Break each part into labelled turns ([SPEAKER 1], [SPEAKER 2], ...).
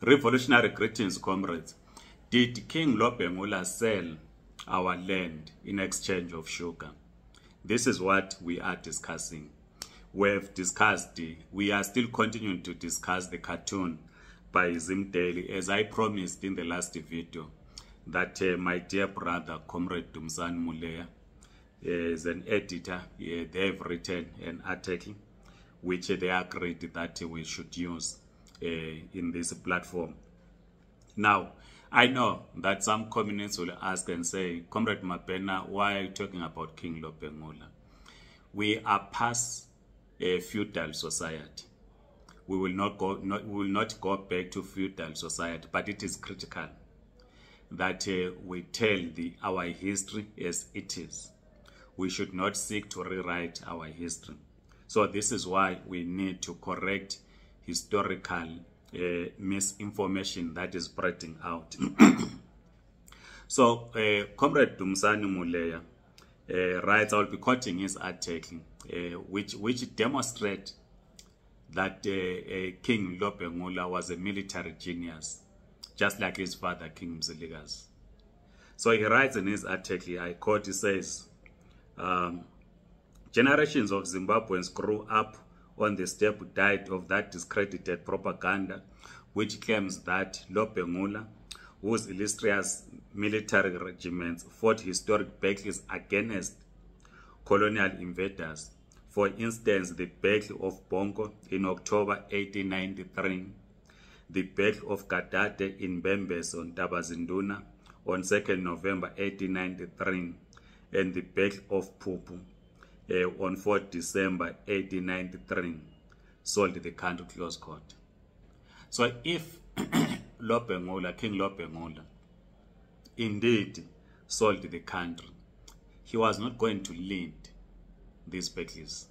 [SPEAKER 1] Revolutionary greetings, comrades. Did King Lobengula sell our land in exchange of sugar? This is what we are discussing. We are still continuing to discuss the cartoon by Zim Daily, as I promised in the last video, that my dear brother, Comrade Dumzane Muleya, is an editor. They have written an article which they agreed that we should use in this platform. Now, I know that some communists will ask and say, Comrade Mapena, why are you talking about King Lobengula? We are past a feudal society. We will not go back to feudal society, but it is critical that we tell our history as it is. We should not seek to rewrite our history. So this is why we need to correct historical misinformation that is spreading out. So, Comrade Dumzane Muleya writes, I'll be quoting his article, which demonstrates that King Lobengula was a military genius, just like his father, King Mzilikazi. So he writes in his article, I quote, he says, generations of Zimbabweans grew up on the step diet of that discredited propaganda, which claims that Lobengula, whose illustrious military regiments fought historic battles against colonial invaders. For instance, the Battle of Bongo in October 1893, the Battle of Gadade in Bembes on Tabazinduna on 2nd November 1893, and the Battle of Pupu on 4th December 1893, sold the country, close quote. So if Lobengula, King Lobengula, indeed sold the country, he was not going to lead these battles.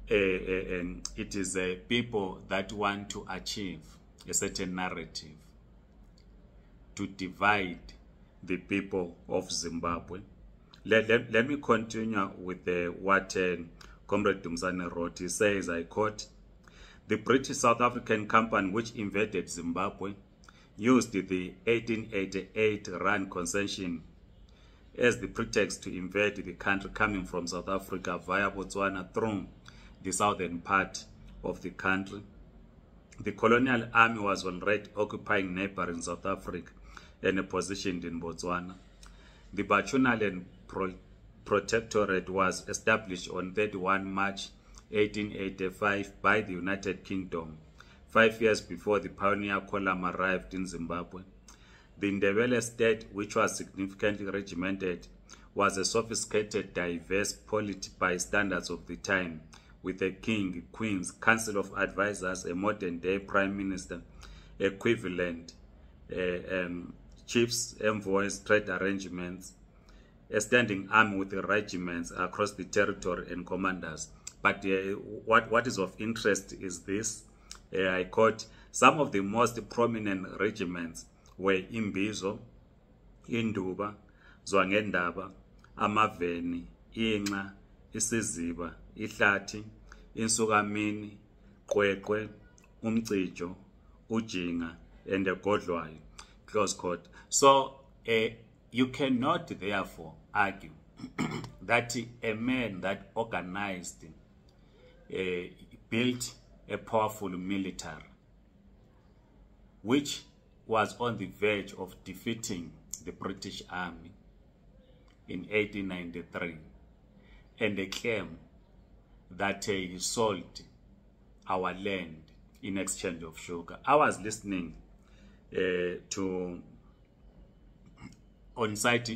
[SPEAKER 1] It is people that want to achieve a certain narrative to divide the people of Zimbabwe. Let me continue with what Comrade Dumzane wrote. He says, I quote, the British South African company which invaded Zimbabwe used the 1888 Rand concession as the pretext to invade the country, coming from South Africa via Botswana through the southern part of the country. The colonial army was already occupying neighboring South Africa and positioned in Botswana. The Bachunaland Protectorate was established on 31 March 1885 by the United Kingdom, 5 years before the pioneer column arrived in Zimbabwe. The Ndebele state, which was significantly regimented, was a sophisticated, diverse polity by standards of the time, with a king, queens, council of advisors, a modern-day prime minister, equivalent, chiefs, envoys, trade arrangements, a standing army with the regiments across the territory and commanders. But what is of interest is this, I quote, some of the most prominent regiments were Imbizo, Induba, Zwangendaba, Amaveni, Inxa, Isiziba, Ihlathi, Insukamini, Kwekwe, Umcijo, Ujinga, and the Godlwayo, close quote. So you cannot therefore argue that a man that organized, built a powerful military, which was on the verge of defeating the British Army in 1893, and they claim that he sold our land in exchange of sugar. I was listening to on-site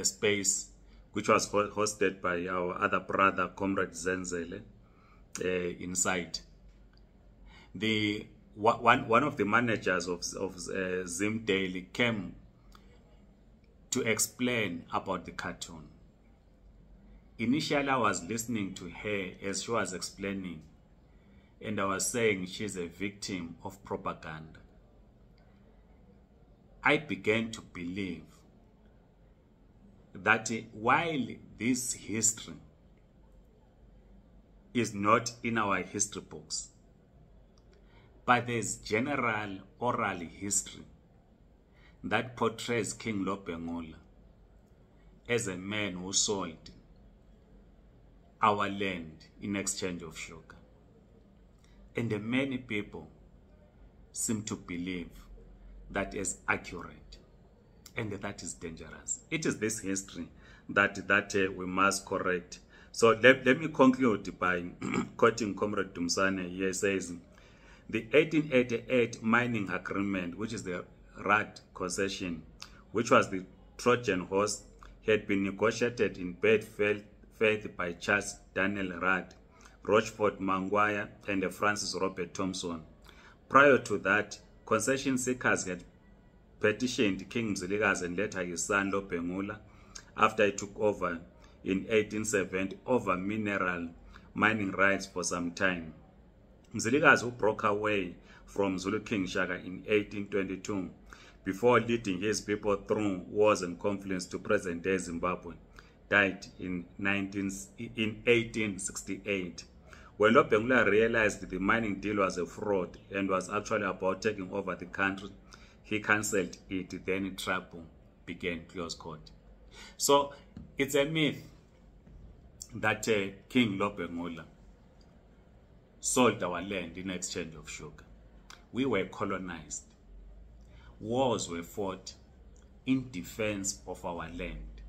[SPEAKER 1] space, which was hosted by our other brother, Comrade Zenzele, inside. One of the managers of Zim Daily came to explain about the cartoon. Initially, I was listening to her as she was explaining, and I was saying she's a victim of propaganda. I began to believe that while this history is not in our history books, But there's general oral history that portrays King Lobengula as a man who sold our land in exchange of sugar. And many people seem to believe that is accurate, and that is dangerous. It is this history that we must correct. So let me conclude by quoting Comrade Dumsane. He says, the 1888 mining agreement, which is the Rudd concession, which was the Trojan horse, had been negotiated in bad faith by Charles Daniel Rudd, Rochford Maguire, and Francis Robert Thompson. Prior to that, concession seekers had petitioned King Mzilikazi and later his son Lobengula, after he took over in 1870, over mineral mining rights for some time. Mzilikazi, who broke away from Zulu King Shaka in 1822, before leading his people through wars and conflicts to present-day Zimbabwe, died in 1868. When Lobengula realized the mining deal was a fraud and was actually about taking over the country, he cancelled it. Then trouble began, close quote. So it's a myth that King Lobengula sold our land in exchange of sugar. We were colonized. Wars were fought in defense of our land.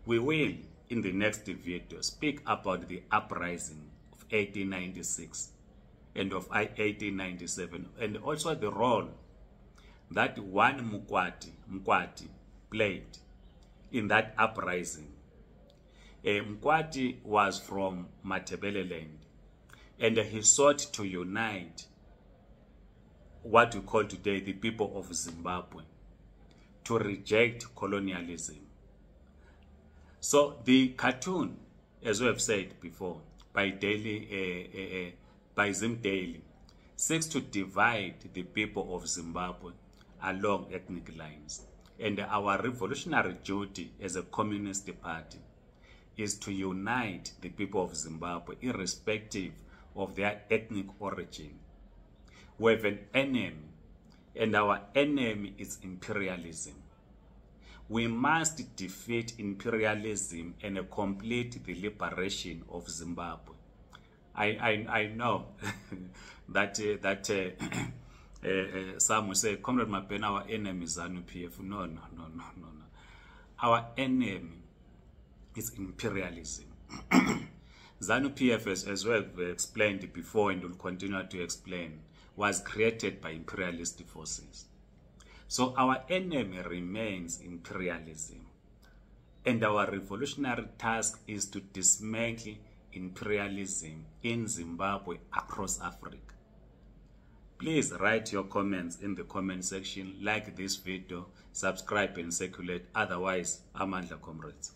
[SPEAKER 1] We will, in the next video, speak about the uprising of 1896 and of 1897, and also the role that one Mkwati played in that uprising. Mkwati was from Matebele land, and he sought to unite what we call today the people of Zimbabwe, to reject colonialism. So the cartoon, as we have said before, by Zim Daily, seeks to divide the people of Zimbabwe along ethnic lines. And our revolutionary duty as a communist party is to unite the people of Zimbabwe irrespective of their ethnic origin. We have an enemy, and our enemy is imperialism. We must defeat imperialism and complete the liberation of Zimbabwe. I know that some will say, Comrade Mapena, our enemy is ZANU-PF. No. Our enemy is imperialism. ZANU-PF, as we have explained before and will continue to explain, was created by imperialist forces. So our enemy remains imperialism. And our revolutionary task is to dismantle imperialism in Zimbabwe, across Africa. Please write your comments in the comment section, like this video, subscribe and circulate. Otherwise, Amandla Comrades.